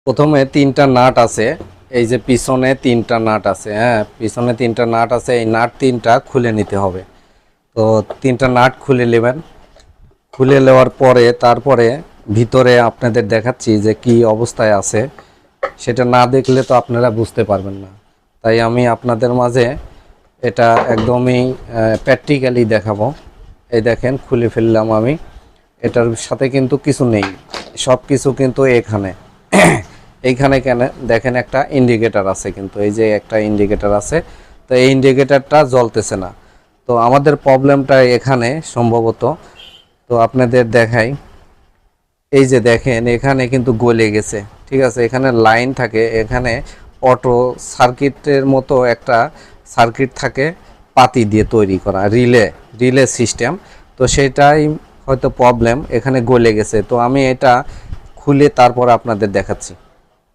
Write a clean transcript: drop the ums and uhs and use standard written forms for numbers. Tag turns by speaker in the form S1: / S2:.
S1: প্রথমে তিনটা নাট আছে, এই যে পিছনে তিনটা নাট আছে। হ্যাঁ, পিছনে তিনটা নাট আছে, এই নাট তিনটা খুলে নিতে হবে। তো তিনটা নাট খুলে নেবেন। খুলে নেওয়ার পরে তারপরে ভিতরে আপনাদের দেখাচ্ছি যে কি অবস্থায় আছে। সেটা না দেখলে তো আপনারা বুঝতে পারবেন না, তাই আমি আপনাদের মাঝে এটা একদমই প্র্যাকটিক্যালি দেখাবো। এই দেখেন, খুলে ফেললাম আমি। এটার সাথে কিন্তু কিছু নেই, সব কিছু কিন্তু এখানে এইখানে কেন দেখেন একটা ইন্ডিকেটর আছে, কিন্তু এই যে একটা ইন্ডিকেটর আছে, তো এই ইন্ডিকেটরটা জ্বলতেছে না। তো আমাদের প্রবলেমটা এখানে সম্ভবত। তো আপনাদের দেখাই, এই যে দেখেন এখানে কিন্তু গলে গেছে। ঠিক আছে, এখানে লাইন থাকে, এখানে অটো সার্কিটের মতো একটা সার্কিট থাকে, পাতি দিয়ে তৈরি করা রিলে সিস্টেম। তো সেটাই হয়তো প্রবলেম, এখানে গলে গেছে। তো আমি এটা খুলে তারপর আপনাদের দেখাচ্ছি।